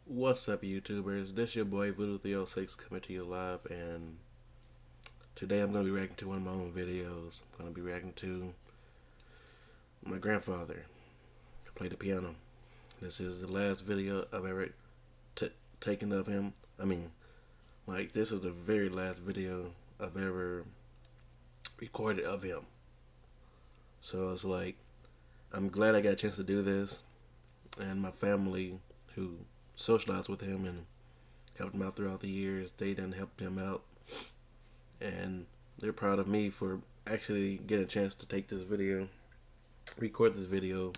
What's up, YouTubers? This your boy Voodoo306 coming to you live, and today I'm going to be reacting to one of my own videos. I'm going to be reacting to my grandfather who played the piano. This is the last video I've ever taken of him. This is the very last video I've ever recorded of him. So it's like, I'm glad I got a chance to do this, and my family who socialized with him and helped him out throughout the years, they done helped him out, and they're proud of me for actually getting a chance to take this video, record this video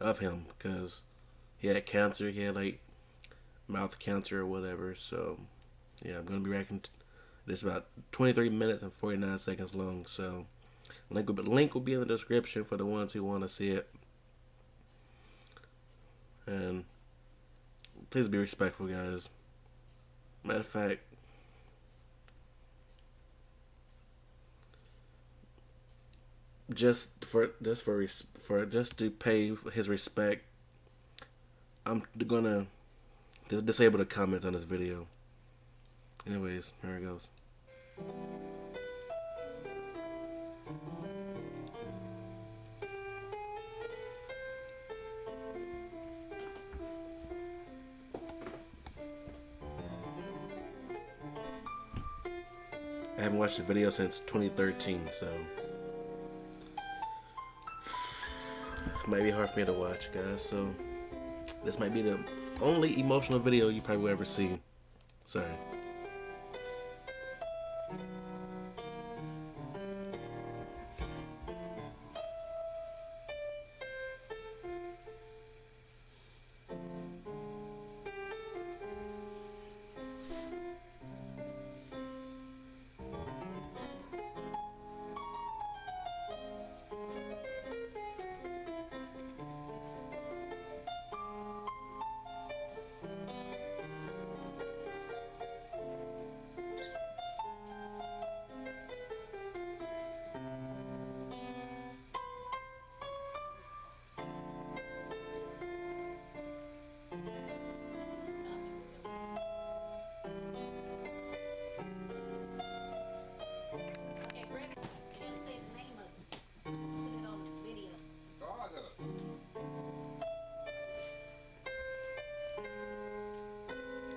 of him, because he had cancer. He had like mouth cancer or whatever. So yeah, I'm gonna be reacting to this. About 23 minutes and 49 seconds long. So link will be in the description for the ones who want to see it. And please be respectful, guys. Matter of fact, just to pay his respect, I'm gonna disable the comments on this video. Anyways, here it goes. I haven't watched the video since 2013, so it might be hard for me to watch, guys. So this might be the only emotional video you probably will ever see. Sorry.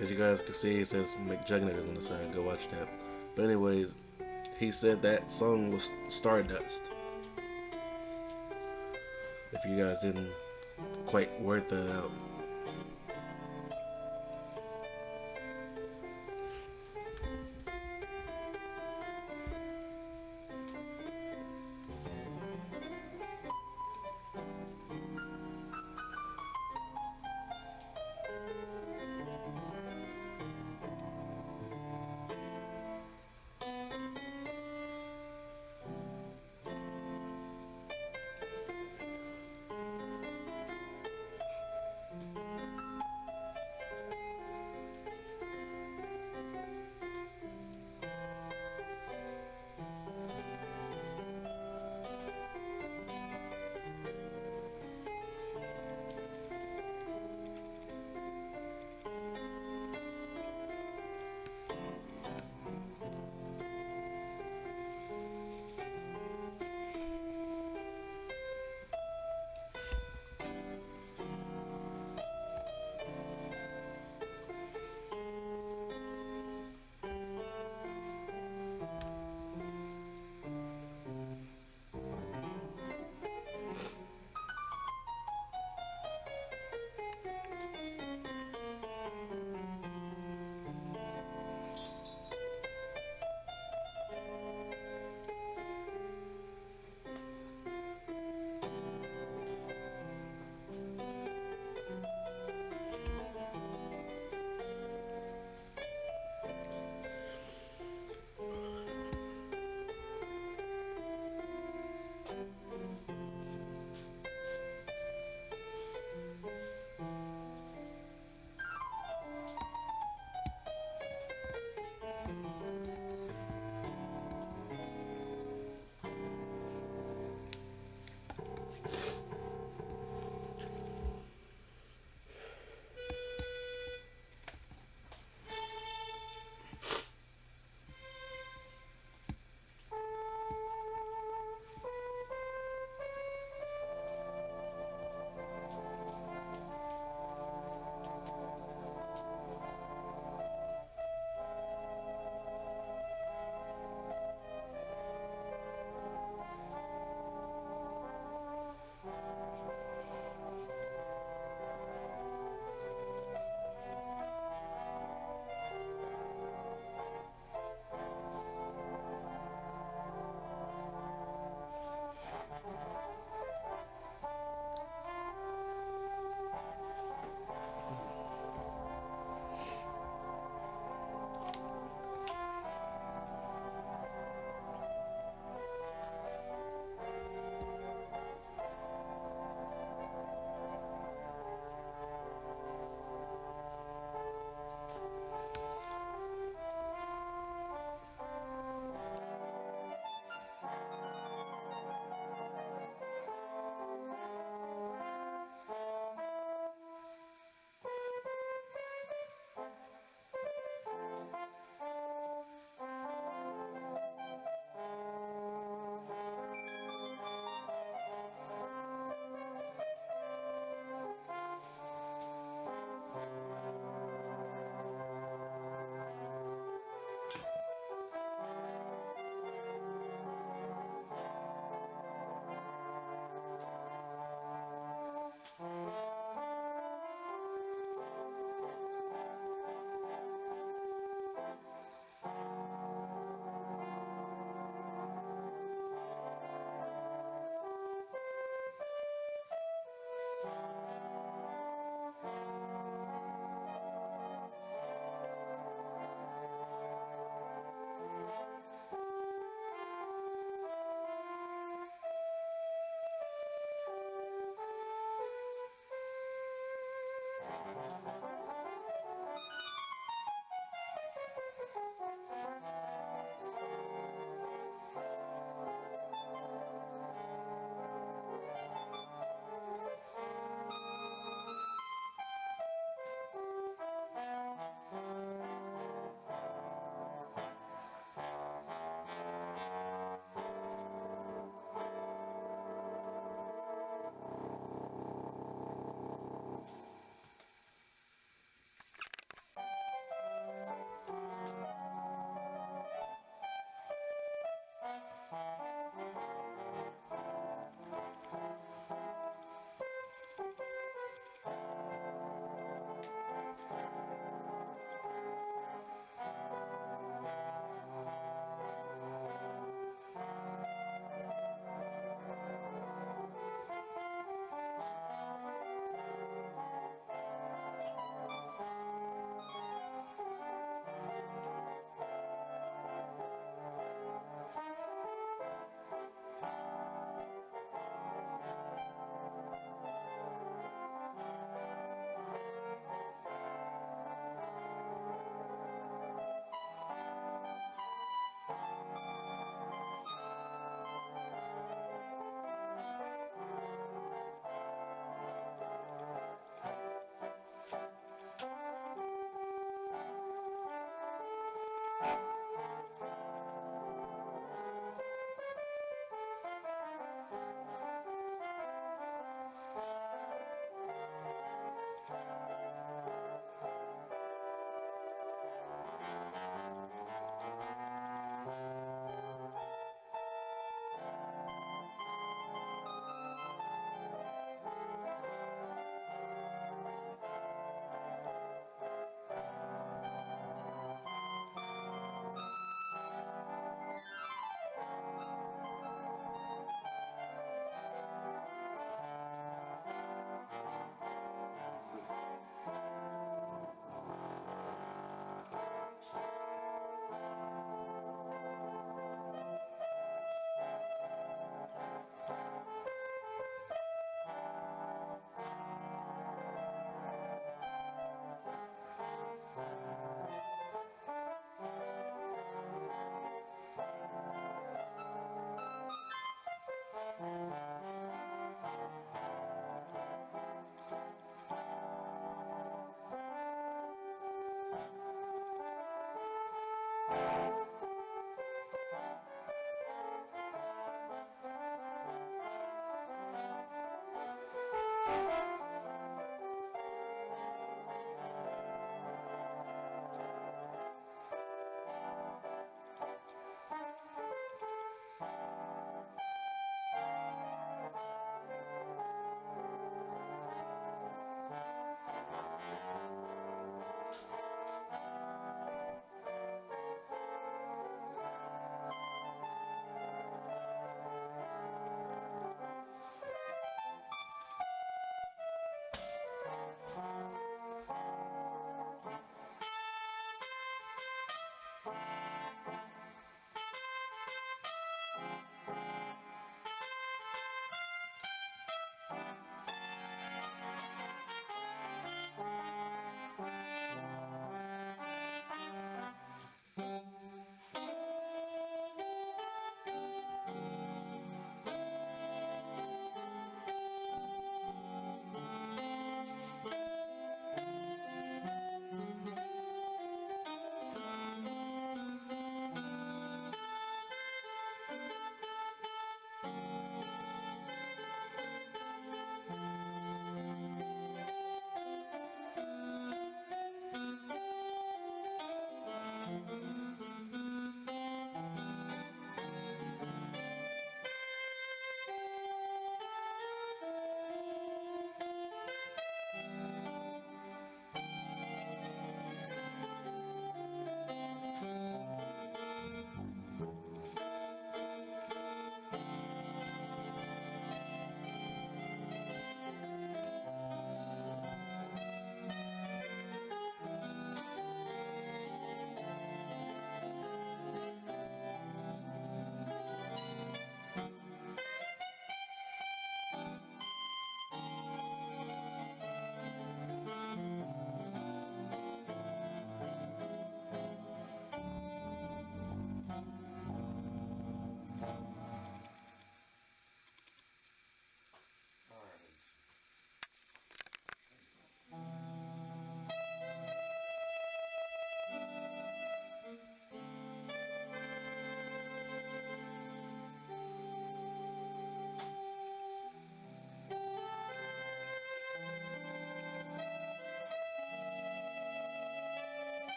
As you guys can see, it says McJugnuggets on the side. Go watch that. But anyways, he said that song was Stardust. If you guys didn't quite work that out.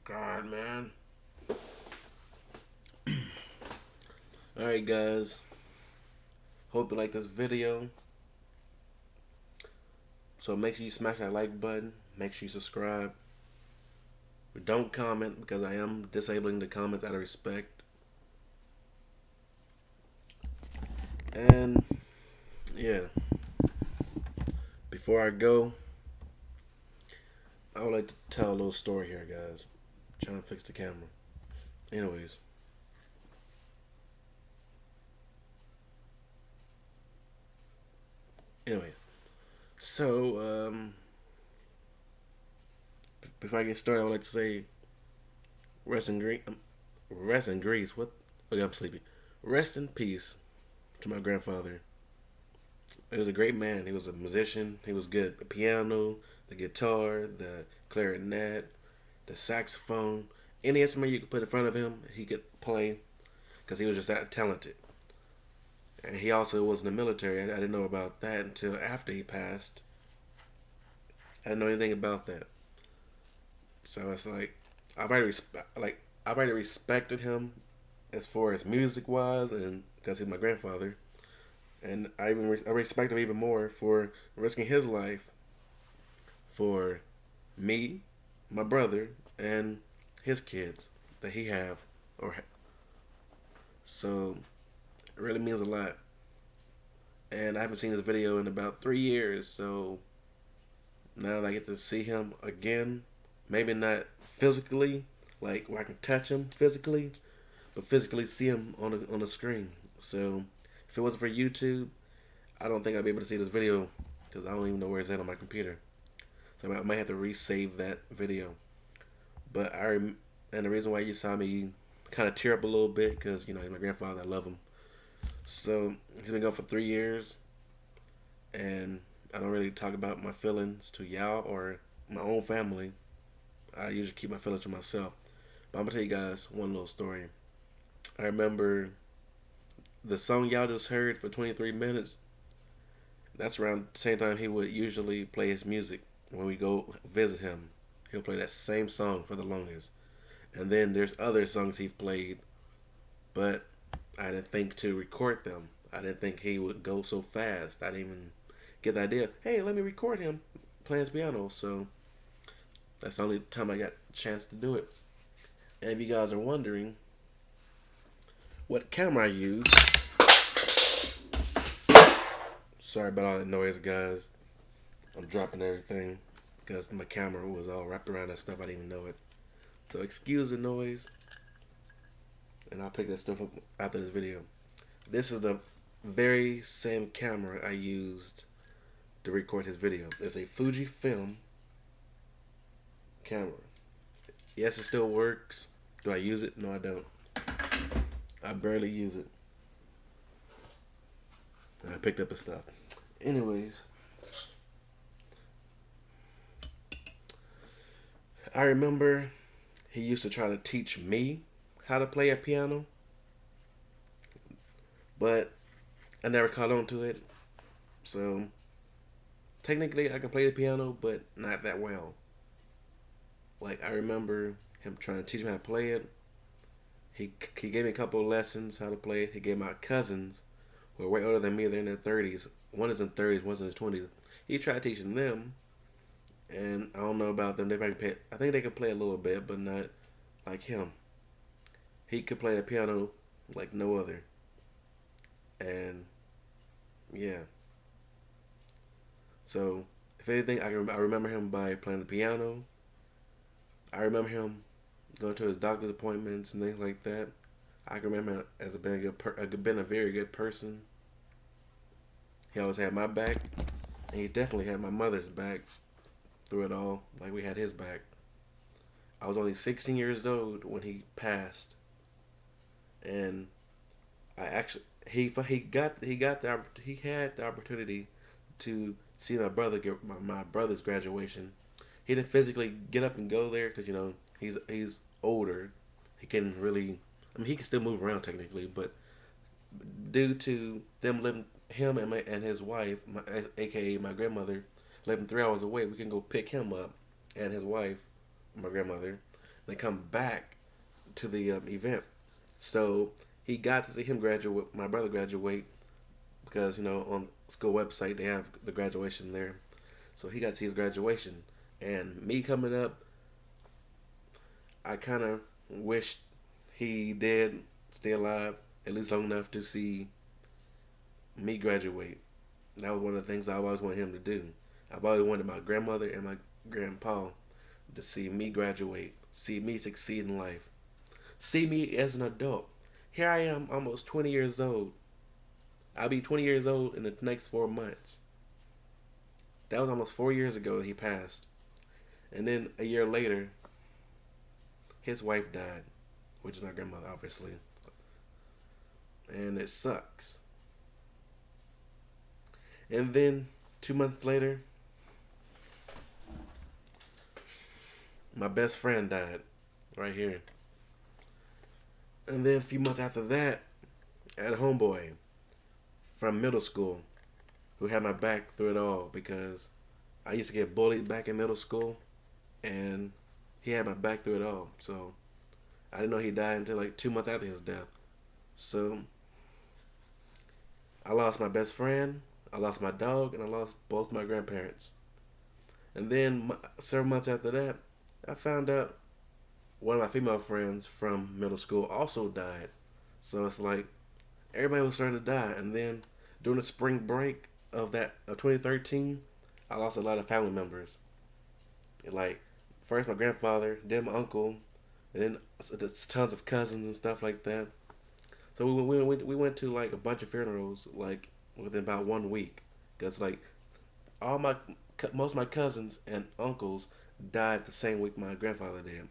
God, man. Alright, guys. Hope you like this video. So make sure you smash that like button. Make sure you subscribe. Don't comment because I am disabling the comments out of respect. And yeah, before I go, I would like to tell a little story here, guys. I'm trying to fix the camera. Anyways. Anyway, so before I get started, I would like to say rest in grease. What? Okay, I'm sleepy. Rest in peace to my grandfather. He was a great man. He was a musician. He was good at the piano, the guitar, the clarinet, the saxophone. Any instrument you could put in front of him, he could play because he was just that talented. And he also was in the military. I didn't know about that until after he passed. I didn't know anything about that. So it's like I've already respected him as far as music wise, and because he's my grandfather, and I respect him even more for risking his life for me, my brother, and his kids that he have so it really means a lot. And I haven't seen this video in about 3 years, so now that I get to see him again, maybe not physically, like where I can touch him physically, but physically see him on the screen. So if it wasn't for YouTube, I don't think I'd be able to see this video because I don't even know where it's at on my computer. So I might have to resave that video. But and the reason why you saw me kind of tear up a little bit because he's my grandfather. I love him. So he's been gone for 3 years, and I don't really talk about my feelings to y'all or my own family. I usually keep my feelings to myself. But I'm gonna tell you guys one little story. I remember the song y'all just heard for 23 minutes. That's around the same time he would usually play his music when we go visit him. He'll play that same song for the longest. And then there's other songs he's played, but I didn't think to record them. I didn't think he would go so fast. I didn't even get the idea, hey, let me record him playing his piano. So that's the only time I got a chance to do it. And if you guys are wondering what camera I use, sorry about all that noise, guys. I'm dropping everything because my camera was all wrapped around that stuff. I didn't even know it. So excuse the noise, and I'll pick that stuff up after this video. This is the very same camera I used to record his video. It's a Fujifilm camera. Yes, it still works. Do I use it? No, I don't. I barely use it. And I picked up the stuff. Anyways, I remember he used to try to teach me how to play a piano, but I never caught on to it. So technically I can play the piano, but not that well. Like, I remember him trying to teach me how to play it. He gave me a couple of lessons how to play it. He gave my cousins, who are way older than me, they're in their 30s. One is in 30s, one's in his 20s. He tried teaching them, and I don't know about them. I think they can play a little bit, but not like him. He could play the piano like no other. And yeah. So if anything, I remember him by playing the piano. I remember him going to his doctor's appointments and things like that. I can remember him as being a very good person. He always had my back, and he definitely had my mother's back through it all, like we had his back. I was only 16 years old when he passed, and I actually he had the opportunity to see my brother get my brother's graduation. He didn't physically get up and go there because he's older. He can really, he can still move around technically, but due to them living, him and his wife, aka my grandmother, living 3 hours away, we can go pick him up and his wife, my grandmother. They come back to the event. So he got to see him graduate, my brother graduate, because on school website they have the graduation there. So he got to see his graduation, and me coming up, I kind of wished he did stay alive at least long enough to see me graduate. That was one of the things I always wanted him to do. I've always wanted my grandmother and my grandpa to see me graduate, see me succeed in life, see me as an adult. Here I am, almost 20 years old. I'll be 20 years old in the next 4 months. That was almost 4 years ago that he passed. And then a year later, his wife died, which is my grandmother, obviously. And it sucks. And then 2 months later, my best friend died right here. And then a few months after that, I had a homeboy from middle school who had my back through it all, because I used to get bullied back in middle school, and he had my back through it all. So I didn't know he died until like 2 months after his death. So I lost my best friend, I lost my dog, and I lost both my grandparents. And then several months after that, I found out one of my female friends from middle school also died. So it's like everybody was starting to die. And then during the spring break of 2013, I lost a lot of family members. Like first my grandfather, then my uncle, and then there's tons of cousins and stuff like that. So we went to like a bunch of funerals like within about 1 week, because like most of my cousins and uncles died the same week my grandfather did.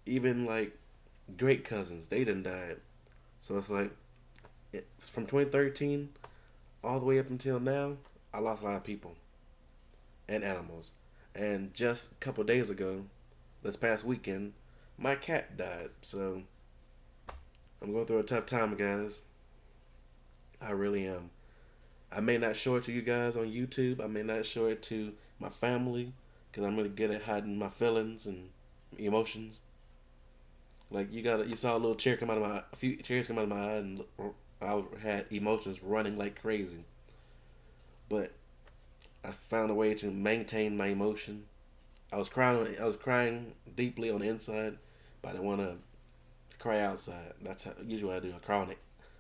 Even like great cousins, they didn't die. So it's like from 2013 all the way up until now, I lost a lot of people and animals. And just a couple days ago, this past weekend, my cat died. So I'm going through a tough time, guys. I really am. I may not show it to you guys on YouTube. I may not show it to my family, because I'm really good at hiding my feelings and emotions. Like you saw a few tears come out of my eye, and I had emotions running like crazy. But I found a way to maintain my emotion. I was crying deeply on the inside, but I didn't want to cry outside. That's usually what I do. I cry on it.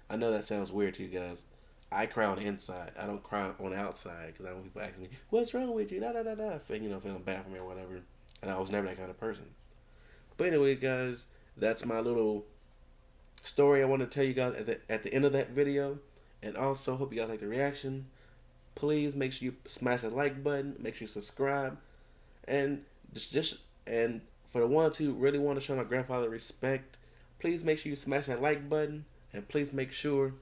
I know that sounds weird to you guys. I cry on the inside. I don't cry on the outside, because I don't want people asking me, "What's wrong with you?" Da da da da. Feeling bad for me or whatever. And I was never that kind of person. But anyway, guys, that's my little story I want to tell you guys at the end of that video. And also, hope you guys like the reaction. Please make sure you smash the like button. Make sure you subscribe. And and for the ones who really want to show my grandfather respect, please make sure you smash that like button. And please make sure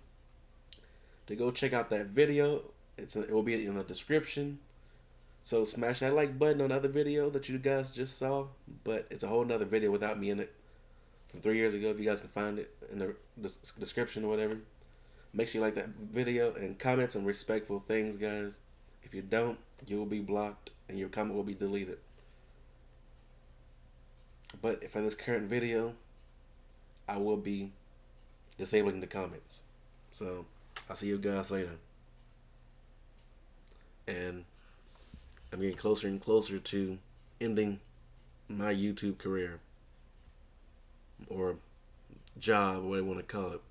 to go check out that video. It will be in the description. So smash that like button on the other video that you guys just saw. But it's a whole nother video without me in it from 3 years ago. If you guys can find it in the description or whatever. Make sure you like that video and comment some respectful things, guys. If you don't, you will be blocked and your comment will be deleted. But for this current video, I will be disabling the comments. So I'll see you guys later. And I'm getting closer and closer to ending my YouTube career, or job, or whatever you want to call it.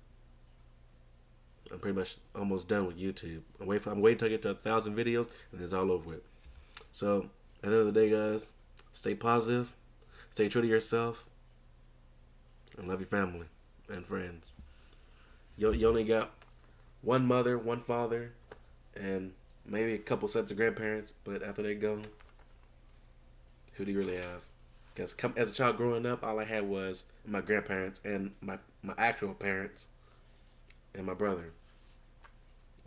I'm pretty much almost done with YouTube. I'm waiting until I get to 1,000 videos, and then it's all over with. So at the end of the day, guys, stay positive, stay true to yourself, and love your family and friends. You only got one mother, one father, and maybe a couple sets of grandparents. But after they go, who do you really have? Because as a child growing up, all I had was my grandparents and my actual parents and my brother.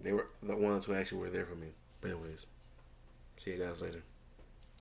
They were the ones who actually were there for me. But anyways, see you guys later.